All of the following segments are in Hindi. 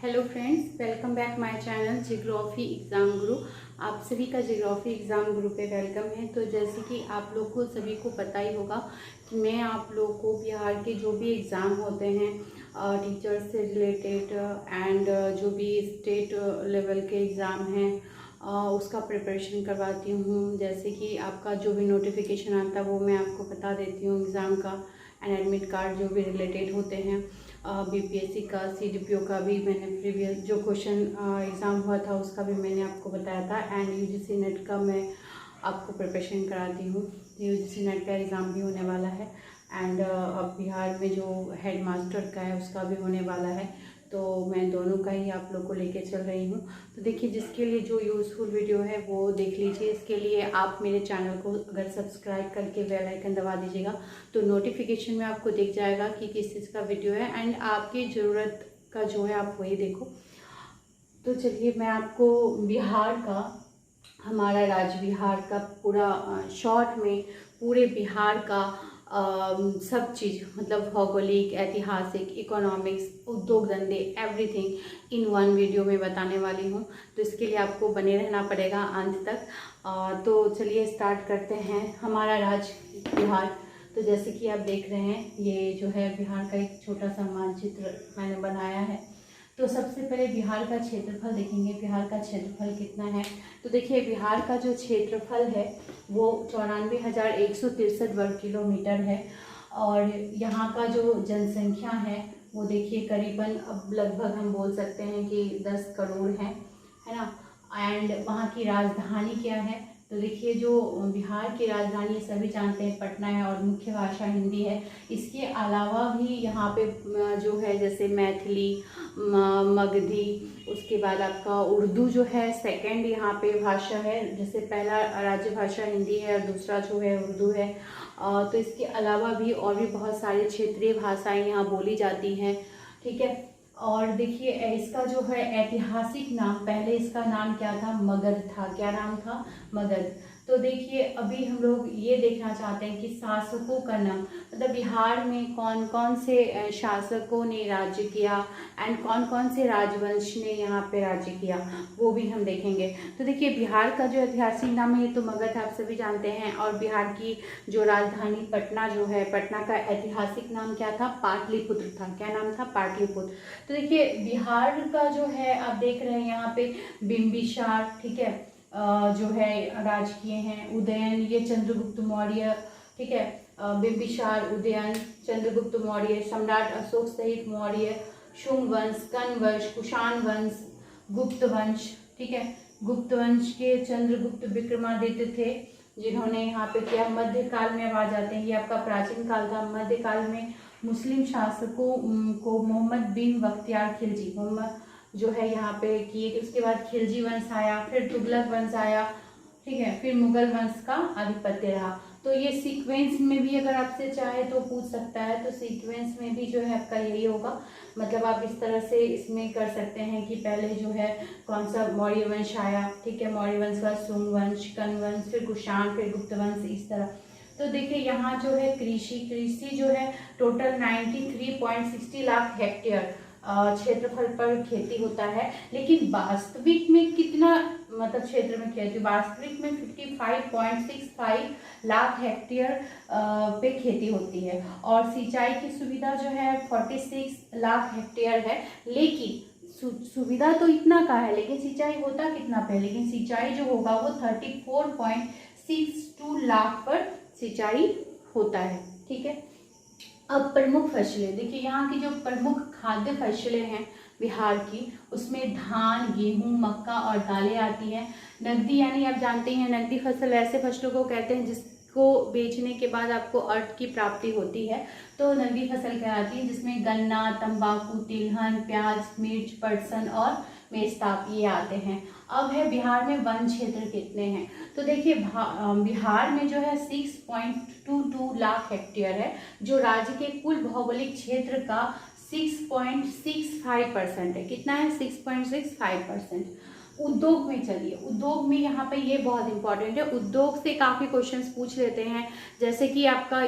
Hello friends, welcome back my channel geography exam गुरु। आप सभी का जियोग्राफी एग्ज़ाम गुरु पे वेलकम है। तो जैसे कि आप लोग को सभी को पता ही होगा कि मैं आप लोगों को बिहार के जो भी एग्ज़ाम होते हैं टीचर्स से रिलेटेड एंड जो भी स्टेट लेवल के एग्ज़ाम हैं उसका प्रिपरेशन करवाती हूँ। जैसे कि आपका जो भी नोटिफिकेशन आता है वो मैं आपको बता देती हूँ एग्ज़ाम का एंड एडमिट कार्ड जो भी रिलेटेड होते हैं। बीपीएससी का सीडीपीओ का भी मैंने प्रीवियस जो क्वेश्चन एग्ज़ाम हुआ था उसका भी मैंने आपको बताया था एंड यूजीसी नेट का मैं आपको प्रिपरेशन कराती हूँ। यूजीसी नेट का एग्ज़ाम भी होने वाला है एंड अब बिहार में जो हेड मास्टर का है उसका भी होने वाला है, तो मैं दोनों का ही आप लोग को लेके चल रही हूँ। तो देखिए, जिसके लिए जो यूज़फुल वीडियो है वो देख लीजिए। इसके लिए आप मेरे चैनल को अगर सब्सक्राइब करके बेल आइकन दबा दीजिएगा तो नोटिफिकेशन में आपको दिख जाएगा कि किस चीज़ का वीडियो है एंड आपकी ज़रूरत का जो है आप वही देखो। तो चलिए, मैं आपको बिहार का, हमारा राज्य बिहार का पूरा शॉर्ट में पूरे बिहार का सब चीज़ मतलब भौगोलिक, ऐतिहासिक, इकोनॉमिक्स, उद्योग धंधे, एवरीथिंग इन वन वीडियो में बताने वाली हूँ। तो इसके लिए आपको बने रहना पड़ेगा अंत तक। तो चलिए स्टार्ट करते हैं। हमारा राज्य बिहार, तो जैसे कि आप देख रहे हैं ये जो है बिहार का एक छोटा सा मानचित्र मैंने बनाया है। तो सबसे पहले बिहार का क्षेत्रफल देखेंगे, बिहार का क्षेत्रफल कितना है। तो देखिए, बिहार का जो क्षेत्रफल है वो 94,163 वर्ग किलोमीटर है और यहाँ का जो जनसंख्या है वो देखिए करीबन अब लगभग हम बोल सकते हैं कि 10 करोड़ है ना। एंड वहाँ की राजधानी क्या है, तो देखिए जो बिहार की राजधानी सभी जानते हैं पटना है और मुख्य भाषा हिंदी है। इसके अलावा भी यहाँ पे जो है जैसे मैथिली, मगधी, उसके बाद आपका उर्दू जो है सेकंड यहाँ पे भाषा है। जैसे पहला राज्य भाषा हिंदी है और दूसरा जो है उर्दू है। तो इसके अलावा भी और भी बहुत सारी क्षेत्रीय भाषाएं यहाँ बोली जाती हैं, ठीक है। और देखिए इसका जो है ऐतिहासिक नाम, पहले इसका नाम क्या था, मगध था। क्या नाम था, मगध। तो देखिए अभी हम लोग ये देखना चाहते हैं कि शासकों का नाम, मतलब बिहार में कौन कौन से शासकों ने राज्य किया एंड कौन कौन से राजवंश ने यहाँ पे राज्य किया, वो भी हम देखेंगे। तो देखिए बिहार का जो ऐतिहासिक नाम है ये तो मगध आप सभी जानते हैं, और बिहार की जो राजधानी पटना जो है, पटना का ऐतिहासिक नाम क्या था, पाटलिपुत्र था। क्या नाम था, पाटलिपुत्र। तो देखिए बिहार का जो है आप देख रहे हैं यहाँ पे बिंबिसार, ठीक है, जो है राज किए हैं। उदयन, ये चंद्रगुप्त मौर्य, ठीक है। बिंबिसार, उदयन, चंद्रगुप्त मौर्य, सम्राट अशोक सहित मौर्य, शुंग वंश, कर्ण वंश, कुषाण वंश, गुप्त वंश, ठीक है। गुप्त वंश के चंद्रगुप्त विक्रमादित्य थे जिन्होंने यहाँ पे किया। मध्यकाल में अब आ जाते हैं, ये आपका प्राचीन काल था। मध्यकाल में मुस्लिम शासकों को मोहम्मद बिन बख्तियार खिलजी, मोहम्मद जो है यहाँ पे किए। उसके बाद खिलजी वंश आया, फिर तुगलक वंश आया, ठीक है, फिर मुगल वंश का आधिपत्य रहा। तो ये सीक्वेंस में भी अगर आपसे चाहे तो पूछ सकता है, तो सीक्वेंस में भी जो है आपका यही होगा। मतलब आप इस तरह से इसमें कर सकते हैं कि पहले जो है कौन सा मौर्य वंश आया, ठीक है, मौर्य वंश का शुंग वंश, कर्ण वंश, फिर कुषाण, फिर गुप्त वंश, इस तरह। तो देखिए यहाँ जो है कृषि जो है टोटल 93.60 लाख हेक्टेयर क्षेत्रफल पर खेती होता है। लेकिन वास्तविक में कितना, मतलब क्षेत्र में खेती, वास्तविक में 55.65 लाख हेक्टेयर पे खेती होती है। और सिंचाई की सुविधा जो है 46 लाख हेक्टेयर है। लेकिन सुविधा तो इतना का है, लेकिन सिंचाई होता कितना पे, लेकिन सिंचाई जो होगा वो 34.62 लाख पर सिंचाई होता है, ठीक है। अब प्रमुख फसलें देखिए, यहाँ की जो प्रमुख खाद्य फसलें हैं बिहार की, उसमें धान, गेहूं, मक्का और दालें आती हैं। नकदी, यानी आप जानते हैं नकदी फसल ऐसे फसलों को कहते हैं जिसको बेचने के बाद आपको अर्थ की प्राप्ति होती है, तो नकदी फसल कहलाती है, जिसमें गन्ना, तंबाकू, तिलहन, प्याज, मिर्च, पटसन और मेस्ताप ये आते हैं। अब है बिहार में वन क्षेत्र कितने हैं, तो देखिए बिहार में जो है 6.22 लाख हेक्टेयर है, जो राज्य के कुल भौगोलिक क्षेत्र का 6.65% है। कितना है, 6.65%। उद्योग में चलिए, उद्योग में यहाँ पे ये बहुत इंपॉर्टेंट है। उद्योग से काफ़ी क्वेश्चंस पूछ लेते हैं, जैसे कि आपका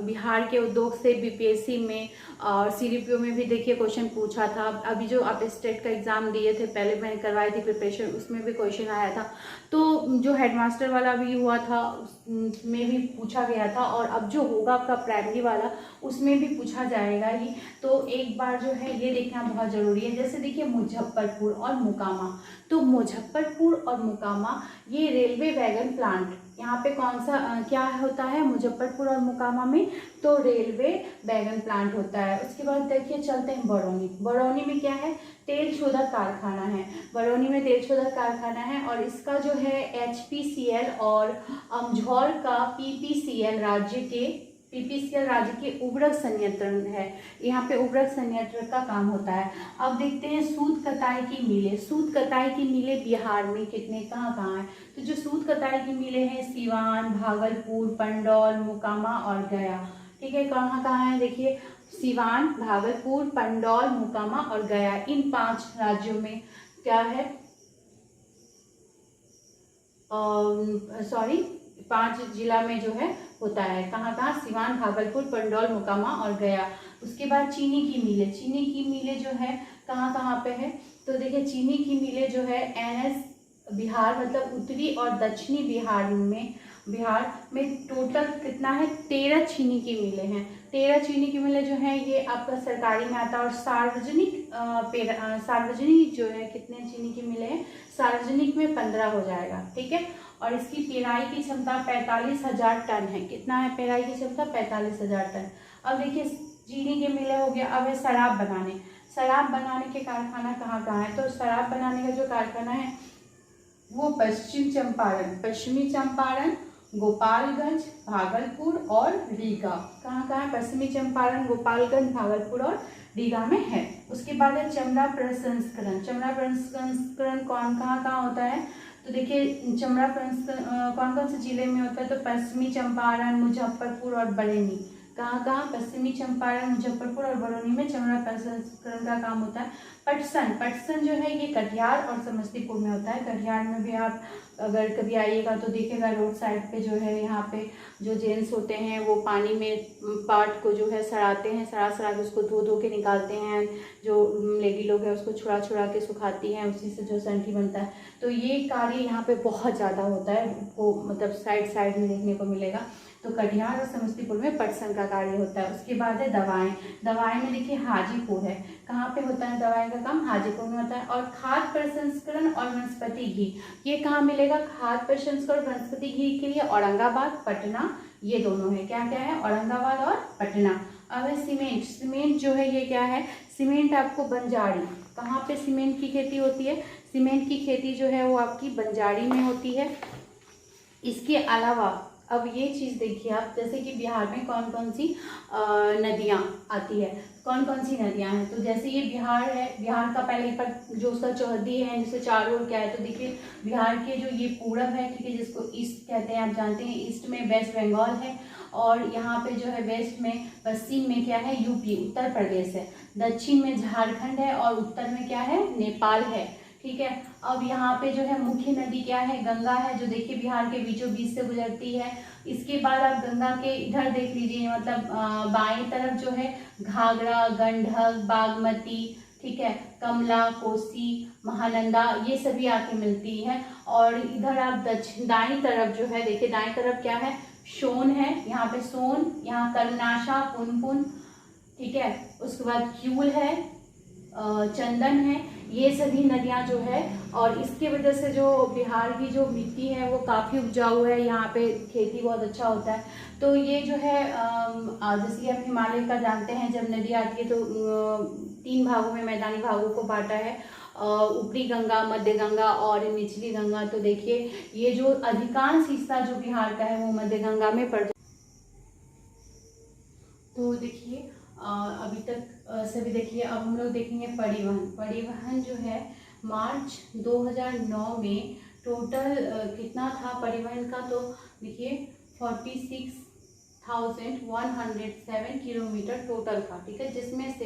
बिहार के उद्योग से बीपीएससी में और सीडीपीओ में भी देखिए क्वेश्चन पूछा था। अभी जो आप स्टेट का एग्ज़ाम दिए थे, पहले मैंने करवाई थी प्रिपरेशन, उसमें भी क्वेश्चन आया था। तो जो हेडमास्टर वाला भी हुआ था उसमें भी पूछा गया था, और अब जो होगा आपका प्राइमरी वाला उसमें भी पूछा जाएगा ही। तो एक बार जो है ये देखना बहुत ज़रूरी है। जैसे देखिए मुजफ्फरपुर और मोकामा, तो मुजफ्फरपुर और मोकामा ये रेलवे वैगन प्लांट, यहाँ पे कौन सा क्या होता है मुजफ्फरपुर और मोकामा में, तो रेलवे वैगन प्लांट होता है। उसके बाद देखिए चलते हैं बरौनी। बरौनी में क्या है, तेल शोधक कारखाना है। बरौनी में तेल शोधक कारखाना है, और इसका जो है एचपीसीएल और अमझौर का पीपीसीएल राज्य के उर्वरक संयंत्र है। यहाँ पे उर्वरक संयंत्र का काम होता है। अब देखते हैं सूत कताई की मिलें। सूत कताई की मिलें बिहार में कितने कहाँ है, तो जो सूत कताई की मिलें हैं सीवान, भागलपुर, पंडौल, मोकामा और गया। ठीक है, कहाँ है देखिए, सीवान, भागलपुर, पंडौल, मोकामा और गया, इन 5 राज्यों में क्या है, 5 जिला में जो है होता है। कहाँ सीवान, भागलपुर, पंडौल, मोकामा और गया। उसके बाद चीनी की मिलें। चीनी की मिलें जो है कहाँ पे है, तो देखिए चीनी की मिलें जो है एनएस बिहार, मतलब उत्तरी और दक्षिणी बिहार में टोटल कितना है, 13 चीनी की मिलें हैं। 13 चीनी की मिलें जो है ये आपका सरकारी में आता है, और सार्वजनिक जो है कितने चीनी की मिलें हैं, सार्वजनिक में 15 हो जाएगा। ठीक है, और इसकी पेराई की क्षमता 45,000 टन है। कितना है पेराई की क्षमता, 45,000 टन। अब देखिए चीनी के मिलें हो गया। अब है शराब बनाने के कारखाना कहाँ है, तो शराब बनाने का जो कारखाना है वो पश्चिमी चंपारण, गोपालगंज, भागलपुर और रीगा। कहाँ है, पश्चिमी चंपारण, गोपालगंज, भागलपुर और रीगा में है। उसके बाद है चमड़ा प्रसंस्करण। चमड़ा प्रसंस्करण कहाँ होता है, तो देखिए चमड़ा प्रसंस्करण कौन से जिले में होता है, तो पश्चिमी चंपारण, मुजफ्फरपुर और बरेली। कहाँ पश्चिमी चंपारण, मुजफ्फरपुर और बरौनी में चमड़ा प्रसंस्करण का काम होता है। पटसन जो है ये कटिहार और समस्तीपुर में होता है। कटिहार में भी आप अगर कभी आइएगा तो देखिएगा रोड साइड पे जो है, यहाँ पे जो जेंट्स होते हैं वो पानी में पाट को जो है सड़ाते हैं, सड़ा के उसको धो के निकालते हैं। जो लेडी लोग है उसको छुड़ा के सुखाती हैं, उसी से जो संठी बनता है। तो ये कार्य यहाँ पे बहुत ज़्यादा होता है, वो मतलब साइड में देखने को मिलेगा। तो कटिहार और समस्तीपुर में पटसन का कार्य होता है। उसके बाद है दवाएं में देखिए हाजीपुर है। कहाँ पे होता है दवाएं का काम, हाजीपुर में होता है। और खाद्य प्रसंस्करण और वनस्पति घी, ये कहाँ मिलेगा, खाद्य प्रसंस्करण वनस्पति घी के लिए औरंगाबाद, पटना, ये दोनों है। क्या है, औरंगाबाद और पटना। अब है सीमेंट जो है ये क्या है, सीमेंट आपको बंजारी, कहाँ पे सीमेंट की खेती होती है, सीमेंट की खेती जो है वो आपकी बंजारी में होती है। इसके अलावा अब ये चीज़ देखिए आप, जैसे कि बिहार में कौन सी नदियाँ आती है, कौन सी नदियाँ हैं, तो जैसे ये बिहार है, बिहार का पहले पर जो उसका चौहद्दी है जिससे चारों ओर क्या है, तो देखिए बिहार के जो ये पूरब है, ठीक है, जिसको ईस्ट कहते हैं, आप जानते हैं, ईस्ट में वेस्ट बंगाल है, और यहाँ पे जो है वेस्ट में, पश्चिम में क्या है, यूपी उत्तर प्रदेश है, दक्षिण में झारखंड है, और उत्तर में क्या है, नेपाल है। ठीक है, अब यहाँ पे जो है मुख्य नदी क्या है, गंगा है, जो देखिए बिहार के बीचों बीच से गुजरती है। इसके बाद आप गंगा के इधर देख लीजिए, मतलब बाएं तरफ जो है घाघरा, गंडक, बागमती, ठीक है, कमला, कोसी, महानंदा, ये सभी आके मिलती है। और इधर आप दाईं तरफ जो है देखिए, दाईं तरफ क्या है, सोन है, यहाँ पे सोन, यहाँ कर्मनाशा, पुनपुन, ठीक है, उसके बाद क्यूल है, चंदन है, ये सभी नदियाँ जो है। और इसके वजह से जो बिहार की जो मिट्टी है वो काफ़ी उपजाऊ है, यहाँ पे खेती बहुत अच्छा होता है। तो ये जो है जैसे कि आप हिमालय का जानते हैं, जब नदी आती है तो 3 भागों में मैदानी भागों को बांटा है, ऊपरी गंगा, मध्य गंगा और निचली गंगा। तो देखिए ये जो अधिकांश हिस्सा जो बिहार का है वो मध्य गंगा में पड़। तो देखिए अभी तक सभी देखिए, अब हम लोग देखेंगे परिवहन जो है मार्च 2009 में टोटल कितना था परिवहन का, तो देखिए 46,107 किलोमीटर टोटल था। ठीक है, जिसमें से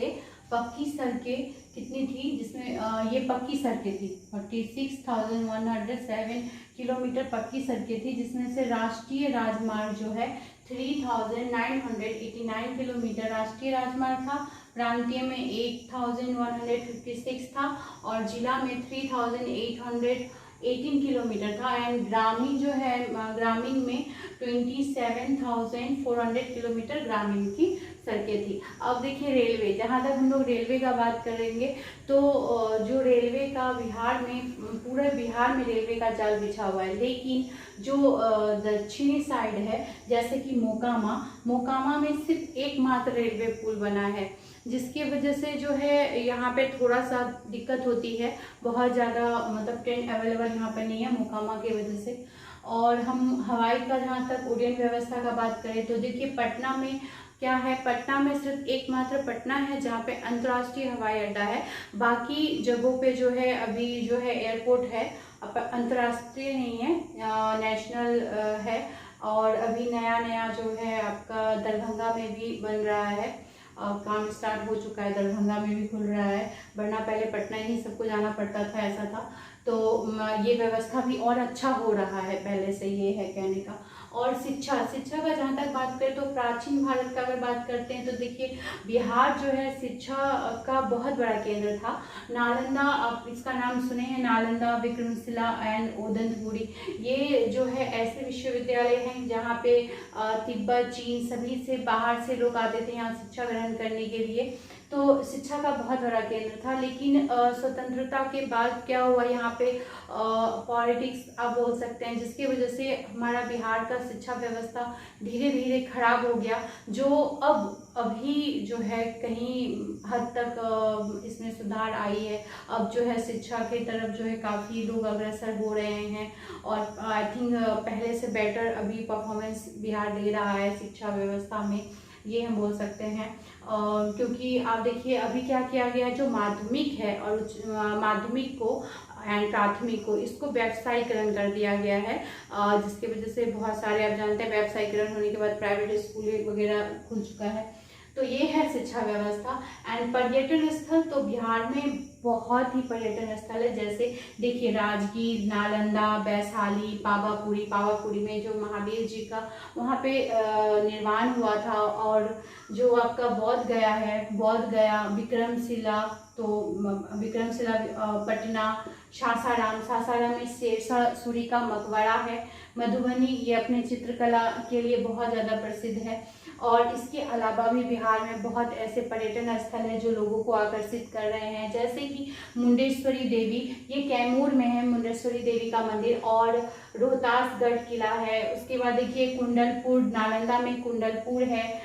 पक्की सड़कें कितनी थी, जिसमें ये पक्की सड़कें थी 46,107 किलोमीटर पक्की सड़कें थी, जिसमें से राष्ट्रीय राजमार्ग जो है 3,989 किलोमीटर राष्ट्रीय राजमार्ग था, प्रांतीय में 8,156 था और जिला में 3,818 किलोमीटर था। एंड ग्रामीण जो है ग्रामीण में 27,400 किलोमीटर ग्रामीण की सड़कें थी। अब देखिए रेलवे, जहाँ तक हम लोग रेलवे का बात करेंगे तो जो रेलवे का बिहार में, पूरे बिहार में रेलवे का जाल बिछा हुआ है, लेकिन जो दक्षिणी साइड है जैसे कि मोकामा में सिर्फ एकमात्र रेलवे पुल बना है, जिसकी वजह से जो है यहाँ पे थोड़ा सा दिक्कत होती है, बहुत ज़्यादा मतलब ट्रेन अवेलेबल यहाँ पे नहीं है मोकामा की वजह से। और हम हवाई का जहाँ तक उड़ान व्यवस्था का बात करें तो देखिए पटना में क्या है, पटना में सिर्फ एकमात्र पटना है जहाँ पे अंतर्राष्ट्रीय हवाई अड्डा है, बाकी जगहों पे जो है अभी जो है एयरपोर्ट है, अंतर्राष्ट्रीय नहीं है, नेशनल है। और अभी नया जो है आपका दरभंगा में भी बन रहा है, काम स्टार्ट हो चुका है, दरभंगा में भी खुल रहा है, वरना पहले पटना ही सबको जाना पड़ता था, ऐसा था। तो ये व्यवस्था भी और अच्छा हो रहा है पहले से, ये है कहने का। और शिक्षा का जहाँ तक बात करें तो प्राचीन भारत का अगर बात करते हैं तो देखिए बिहार जो है शिक्षा का बहुत बड़ा केंद्र था। नालंदा, आप इसका नाम सुने हैं, नालंदा, विक्रमशिला एंड ओदंतपुरी, ये जो है ऐसे विश्वविद्यालय हैं जहाँ पे तिब्बत, चीन सभी से बाहर से लोग आते थे यहाँ शिक्षा ग्रहण करने के लिए। तो शिक्षा का बहुत बड़ा केंद्र था। लेकिन स्वतंत्रता के बाद क्या हुआ, यहाँ पे पॉलिटिक्स आप बोल सकते हैं, जिसकी वजह से हमारा बिहार का शिक्षा व्यवस्था धीरे धीरे खराब हो गया, जो अभी जो है कहीं हद तक इसमें सुधार आई है। अब जो है शिक्षा की तरफ जो है काफ़ी लोग अग्रसर हो रहे हैं और आई थिंक पहले से बेटर अभी परफॉर्मेंस बिहार दे रहा है शिक्षा व्यवस्था में, ये हम बोल सकते हैं। क्योंकि आप देखिए अभी क्या किया गया है, जो माध्यमिक है और माध्यमिक को एंड प्राथमिक को, इसको व्यवसायीकरण कर दिया गया है, जिसकी वजह से बहुत सारे आप जानते हैं व्यवसायीकरण होने के बाद प्राइवेट स्कूल वगैरह खुल चुका है। तो ये है शिक्षा व्यवस्था। एंड पर्यटन स्थल तो बिहार में बहुत ही पर्यटन स्थल है, जैसे देखिए राजगीर, नालंदा, वैशाली, पावापुरी में जो महावीर जी का वहाँ पे निर्माण हुआ था, और जो आपका बोध गया, विक्रमशिला, तो विक्रमशिला पटना, सासाराम में शेरशाह सूरी का मकबरा है, मधुबनी ये अपने चित्रकला के लिए बहुत ज़्यादा प्रसिद्ध है। और इसके अलावा भी बिहार में बहुत ऐसे पर्यटन स्थल हैं जो लोगों को आकर्षित कर रहे हैं, जैसे कि मुंडेश्वरी देवी, ये कैमूर में है मुंडेश्वरी देवी का मंदिर, और रोहतासगढ़ किला है। उसके बाद देखिए कुंडलपुर, नालंदा में कुंडलपुर है।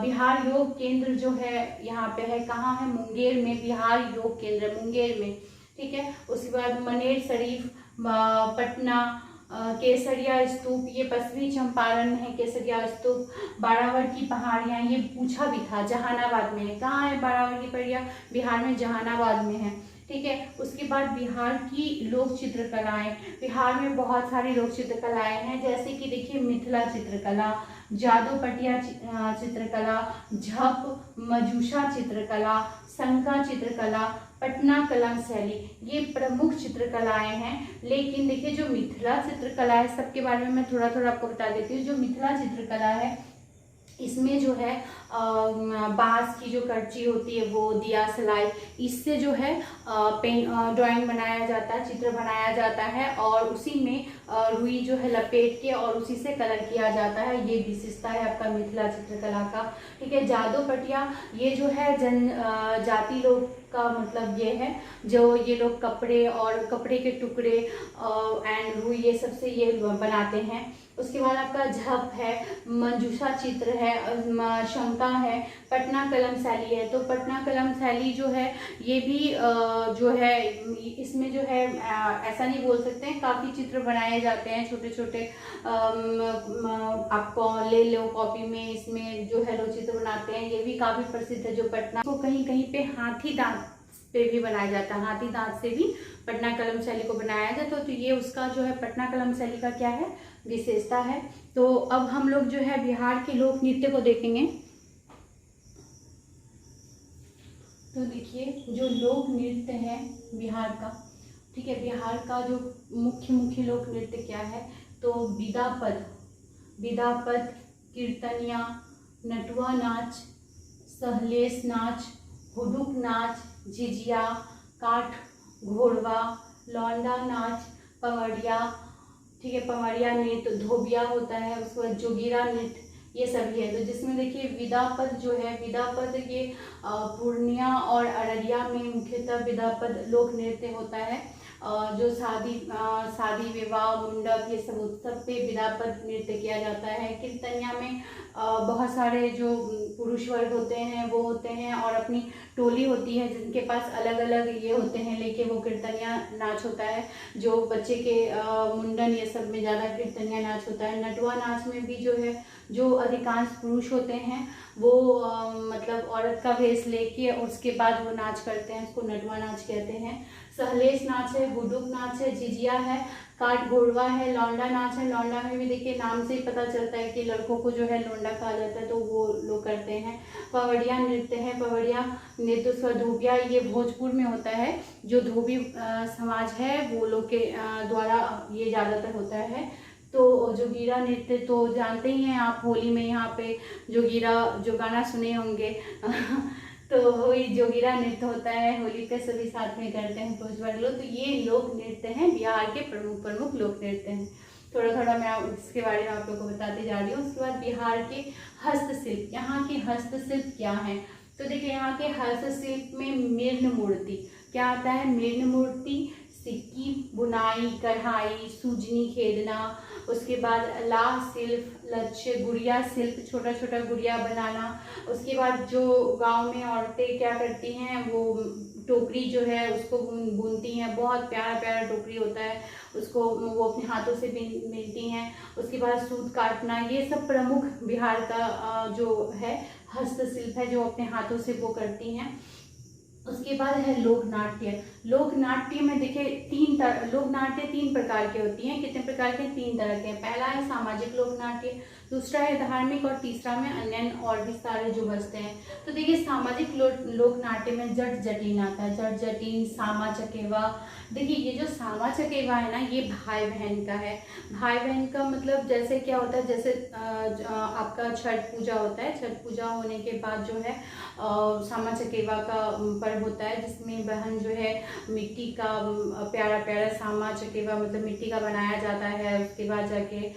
बिहार योग केंद्र जो है यहाँ पे है, कहाँ है, मुंगेर में, बिहार योग केंद्र मुंगेर में, ठीक है। उसके बाद मनेर शरीफ पटना, केसरिया स्तूप, ये पश्चिमी चंपारण में है केसरिया स्तूप, बारावर की पहाड़ियाँ, ये पूछा भी था, जहानाबाद में है। कहाँ है बारावर की पहाड़ियाँ? बिहार में जहानाबाद में है, ठीक है। उसके बाद बिहार की लोक चित्रकलाएं, बिहार में बहुत सारी लोक चित्रकलाएं हैं, जैसे कि देखिए मिथिला चित्रकला, जादूपटिया चित्रकला, झप, मजूसा चित्रकला, संका चित्रकला, पटना कलम शैली, ये प्रमुख चित्रकलाएं हैं। लेकिन देखिए जो मिथिला चित्रकला है, सबके बारे में मैं थोड़ा आपको बता देती हूँ। जो मिथिला चित्रकला है इसमें जो है बांस की जो करची होती है वो, दिया सलाई, इससे जो है ड्राइंग बनाया जाता है, चित्र बनाया जाता है, और उसी में रुई जो है लपेट के और उसी से कलर किया जाता है। ये विशेषता है आपका मिथिला चित्रकला का, ठीक है। जादूपटिया, ये जो है जाति लोग का मतलब ये है, जो ये लोग कपड़े और कपड़े के टुकड़े एंड रुई ये सबसे ये बनाते हैं। उसके बाद आपका झप है, मंजूषा चित्र है, शंका है, पटना कलम शैली है। तो पटना कलम शैली जो है ये भी जो है इसमें जो है ऐसा नहीं बोल सकते हैं, काफ़ी चित्र बनाए जाते हैं छोटे छोटे, आपको ले लो कॉपी में, इसमें जो है लोग चित्र बनाते हैं, ये भी काफ़ी प्रसिद्ध है। जो पटना को कहीं कहीं पे हाथी दांत पे भी बनाया जाता है, हाथी दांत से भी पटना कलम शैली को बनाया जाता है। तो ये उसका जो है पटना कलम शैली का क्या है, विशेषता है। तो अब हम लोग जो है बिहार के लोक नृत्य को देखेंगे। तो देखिए, जो लोक नृत्य है बिहार का, ठीक है, बिहार का जो मुख्य लोक नृत्य क्या है, तो विदा पद, कीर्तनिया, नटुआ नाच, सहलेस नाच, हुडुक नाच, झिझिया, काठ घोड़वा, लौंडा नाच, पवड़िया, ठीक है, पवड़िया नृत्य, धोबिया होता है, उसके बाद जोगिरा नृत्य, ये सभी है। तो जिसमें देखिए विदा पद जो है, विदा पद ये पूर्णिया और अररिया में मुख्यतः विदा पद लोक नृत्य होता है। जो शादी विवाह मंडप ये सब उत्सव पे विदा पद नृत्य किया जाता है। कीर्तनिया में बहुत सारे जो पुरुष वर्ग होते हैं वो होते हैं और अपनी टोली होती है जिनके पास अलग अलग ये होते हैं, लेके वो कीर्तनिया नाच होता है। जो बच्चे के मुंडन ये सब में ज़्यादा कीर्तनिया नाच होता है। नटुआ नाच में भी जो है, जो अधिकांश पुरुष होते हैं वो मतलब औरत का वेश लेके उसके बाद वो नाच करते हैं, उसको नटुआ नाच कहते हैं। सहलेस नाच है, हुडुक नाच है, झिझिया है, काठ घोड़वा है, लौंडा नाच है। लौंडा में भी देखिए नाम से ही पता चलता है कि लड़कों को जो है लौंडा कहा जाता है, तो वो लोग करते हैं। पवड़िया नृत्य है, पवड़िया नृत्य स्वधोबिया, ये भोजपुर में होता है। जो धोबी समाज है वो लोग के द्वारा ये ज़्यादातर होता है। तो जोगिरा नृत्य तो जानते ही हैं आप, होली में यहाँ पे जोगिरा जो गाना सुने होंगे तो वही जोगिरा नृत्य होता है, होली पे सभी साथ में करते हैं पुरुष वर्ग लोग। तो ये लोक नृत्य हैं, बिहार के प्रमुख लोक नृत्य हैं। थोड़ा मैं इसके बारे में आप लोग को बताते जा रही हूँ। उसके बाद बिहार के हस्तशिल्प, यहाँ के हस्तशिल्प क्या है, तो देखिए यहाँ के हस्तशिल्प में मृण मूर्ति क्या आता है, मृण मूर्ति, सिक्की बुनाई, कढ़ाई, सूजनी खेदना, उसके बाद लाह शिल्प, लक्ष्य, गुड़िया शिल्प, छोटा छोटा गुड़िया बनाना। उसके बाद जो गांव में औरतें क्या करती हैं, वो टोकरी जो है उसको बुनती हैं, बहुत प्यारा प्यारा टोकरी होता है, उसको वो अपने हाथों से बुनती हैं। उसके बाद सूत काटना, ये सब प्रमुख बिहार का जो है हस्तशिल्प है, जो अपने हाथों से वो करती हैं। उसके बाद है लोकनाट्य। लोकनाट्य में देखिए लोकनाट्य 3 प्रकार के होती हैं। कितने प्रकार के? 3 तरह के हैं। पहला है सामाजिक लोकनाट्य, दूसरा है धार्मिक और तीसरा में अन्य और भी सारे जो बचते हैं। तो देखिए सामाजिक लोकनाट्य में जट जटिन आता है, जट जटिन, सामा चकेवा। देखिए ये जो सामा चकेवा है ना, ये भाई बहन का है। भाई बहन का मतलब जैसे क्या होता है, जैसे आपका छठ पूजा होता है, छठ पूजा होने के बाद जो है सामा चकेवा का पर्व होता है, जिसमें बहन जो है मिट्टी का प्यारा प्यारा सामा चकेवा मतलब मिट्टी का बनाया जाता है। उसके बाद जाके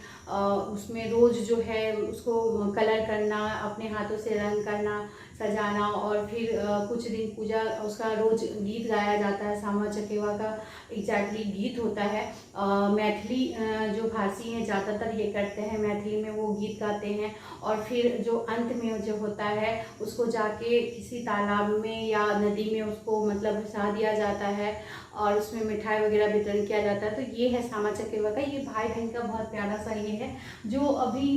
उसमें रोज़ जो है उसको कलर करना, अपने हाथों से रंग करना, सजाना, और फिर कुछ दिन पूजा उसका रोज गीत गाया जाता है। सामा चकेवा का एग्जैक्टली गीत होता है। मैथिली जो भाषी हैं ज़्यादातर ये करते हैं, मैथिली में वो गीत गाते हैं। और फिर जो अंत में जो होता है उसको जाके किसी तालाब में या नदी में उसको मतलब भसा दिया जाता है और उसमें मिठाई वगैरह वितरण किया जाता है। तो ये है सामा चकेवा का, ये भाई बहन का बहुत प्यारा सा ये है, जो अभी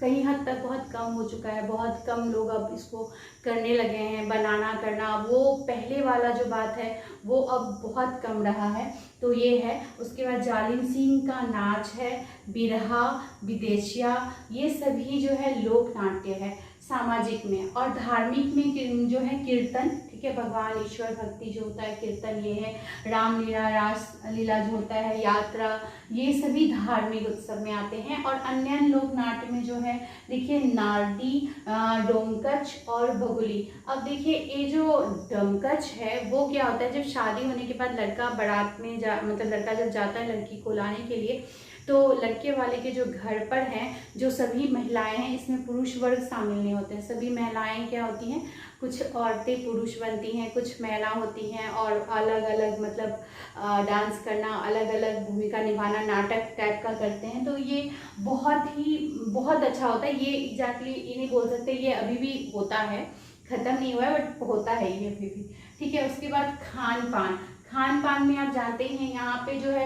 कहीं हद तक बहुत कम हो चुका है। बहुत कम लोग अब इसको करने लगे हैं, बनाना करना। वो पहले वाला जो बात है वो अब बहुत कम रहा है। तो ये है। उसके बाद जालिम सिंह का नाच है, बिरहा, विदेशिया, ये सभी जो है लोक नाट्य है सामाजिक में। और धार्मिक में जो है कीर्तन, ठीक है, भगवान ईश्वर भक्ति जो होता है कीर्तन ये है। रामलीला, रास लीला जो होता है, यात्रा, ये सभी धार्मिक उत्सव में आते हैं। और अन्य लोक नाट्य में जो है देखिए नारदी, डोमकच और बगुली। अब देखिए ये जो डोमकच है वो क्या होता है, जब शादी होने के बाद लड़का बारात में मतलब लड़का जब जाता है लड़की को लाने के लिए, तो लड़के वाले के जो घर पर हैं जो सभी महिलाएं हैं, इसमें पुरुष वर्ग शामिल नहीं होते हैं। सभी महिलाएं क्या होती हैं, कुछ औरतें पुरुष बनती हैं, कुछ महिला होती हैं और अलग अलग मतलब डांस करना, अलग अलग भूमिका निभाना, नाटक टाइप का करते हैं। तो ये बहुत अच्छा होता है। ये एग्जैक्टली ये नहीं बोल सकते, ये अभी भी होता है, ख़त्म नहीं हुआ है बट होता है ये अभी भी, ठीक है। उसके बाद खान पान में आप जानते ही हैं यहाँ पे जो है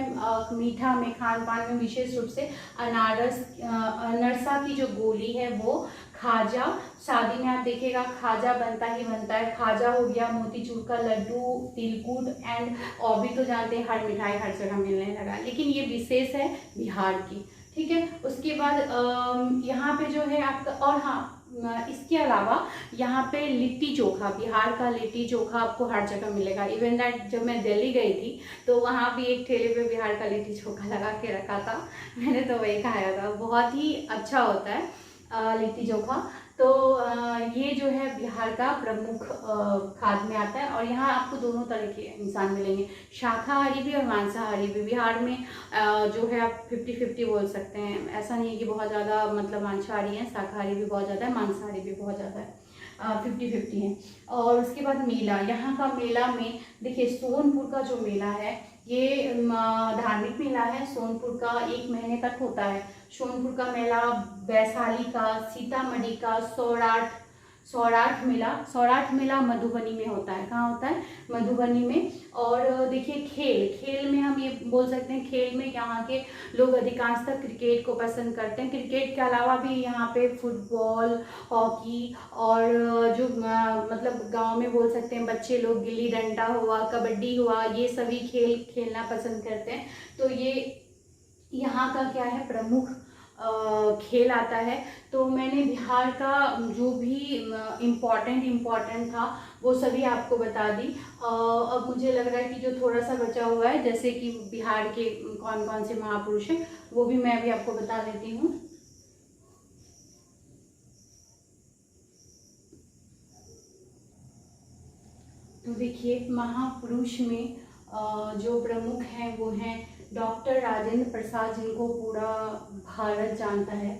मीठा में, खान पान में विशेष रूप से अनरसा की जो गोली है वो, खाजा, शादी में आप देखिएगा खाजा बनता ही बनता है। खाजा हो गया, मोतीचूर का लड्डू, तिलकुट एंड और भी तो जानते हैं हर मिठाई हर जगह मिलने लगा, लेकिन ये विशेष है बिहार की, ठीक है। उसके बाद यहाँ पे जो है आपका, और हाँ इसके अलावा यहाँ पे लिट्टी चोखा, बिहार का लिट्टी चोखा आपको हर जगह मिलेगा। इवन दैट जब मैं दिल्ली गई थी तो वहाँ भी एक ठेले पे बिहार का लिट्टी चोखा लगा के रखा था, मैंने तो वही खाया था। बहुत ही अच्छा होता है लिट्टी चोखा। तो ये जो है बिहार का प्रमुख खाद्य में आता है। और यहाँ आपको दोनों तरह के इंसान मिलेंगे, शाकाहारी भी और मांसाहारी भी। बिहार में जो है आप 50-50 बोल सकते हैं। ऐसा नहीं है कि बहुत ज़्यादा मतलब मांसाहारी है, शाकाहारी भी बहुत ज़्यादा है, मांसाहारी भी बहुत ज़्यादा है, 50-50 है। और उसके बाद मेला, यहाँ का मेला में देखिए सोनपुर का जो मेला है ये धार्मिक मेला है। सोनपुर का 1 महीने तक होता है। सोनपुर का मेला वैशाली का, सीतामढ़ी का, सौराठ मेला मधुबनी में होता है। कहाँ होता है? मधुबनी में। और देखिए खेल में हम ये बोल सकते हैं, खेल में यहाँ के लोग अधिकांशतः क्रिकेट को पसंद करते हैं। क्रिकेट के अलावा भी यहाँ पे फुटबॉल, हॉकी और जो मतलब गांव में बोल सकते हैं बच्चे लोग गिल्ली डंडा हुआ, कबड्डी हुआ, ये सभी खेल खेलना पसंद करते हैं। तो ये यहाँ का क्या है, प्रमुख खेल आता है। तो मैंने बिहार का जो भी इम्पोर्टेंट था वो सभी आपको बता दी। अब मुझे लग रहा है कि जो थोड़ा सा बचा हुआ है, जैसे कि बिहार के कौन कौन से महापुरुष हैं, वो भी मैं अभी आपको बता देती हूँ। तो देखिए महापुरुष में जो प्रमुख हैं वो हैं डॉक्टर राजेंद्र प्रसाद, जिनको पूरा भारत जानता है।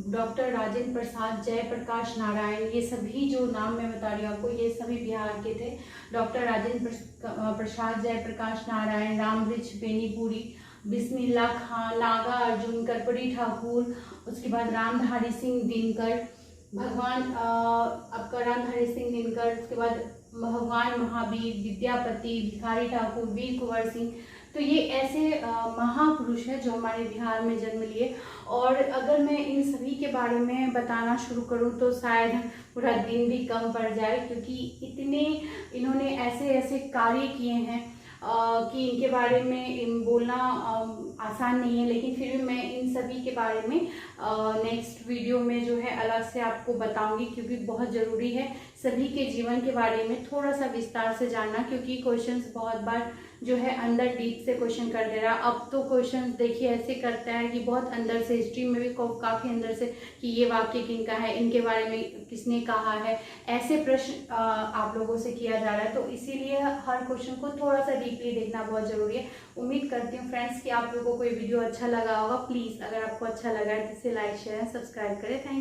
डॉक्टर राजेंद्र प्रसाद, जयप्रकाश नारायण, ये सभी जो नाम मैं बता रही हूँ आपको, ये सभी बिहार के थे। डॉक्टर राजेंद्र प्रसाद, जयप्रकाश नारायण, रामवृक्ष बेनीपुरी, बिस्मिल्लाह खान, नागा अर्जुन, कर्पूरी ठाकुर, उसके बाद रामधारी सिंह दिनकर, भगवान आपका रामधारी सिंह दिनकर, उसके बाद भगवान महावीर, विद्यापति, भिखारी ठाकुर, वीर कुंवर सिंह। तो ये ऐसे महापुरुष हैं जो हमारे बिहार में जन्म लिए। और अगर मैं इन सभी के बारे में बताना शुरू करूं तो शायद पूरा दिन भी कम पड़ जाए, क्योंकि इतने इन्होंने ऐसे ऐसे कार्य किए हैं कि इनके बारे में बोलना आसान नहीं है। लेकिन फिर भी मैं इन सभी के बारे में नेक्स्ट वीडियो में जो है अलग से आपको बताऊंगी, क्योंकि बहुत ज़रूरी है सभी के जीवन के बारे में थोड़ा सा विस्तार से जानना। क्योंकि क्वेश्चंस बहुत बार जो है अंदर डीप से क्वेश्चन कर दे रहा। अब तो क्वेश्चंस देखिए ऐसे करता है कि बहुत अंदर से, हिस्ट्री में भी काफ़ी अंदर से कि ये वाक्य किनका है, इनके बारे में किसने कहा है, ऐसे प्रश्न आप लोगों से किया जा रहा है। तो इसीलिए हर क्वेश्चन को थोड़ा सा डीपली देखना बहुत ज़रूरी है। उम्मीद करती हूँ फ्रेंड्स कि आप लोगों को ये वीडियो अच्छा लगा होगा। प्लीज़ अगर आपको अच्छा लगा है तो इसे लाइक, शेयर, सब्सक्राइब करें। Thank you.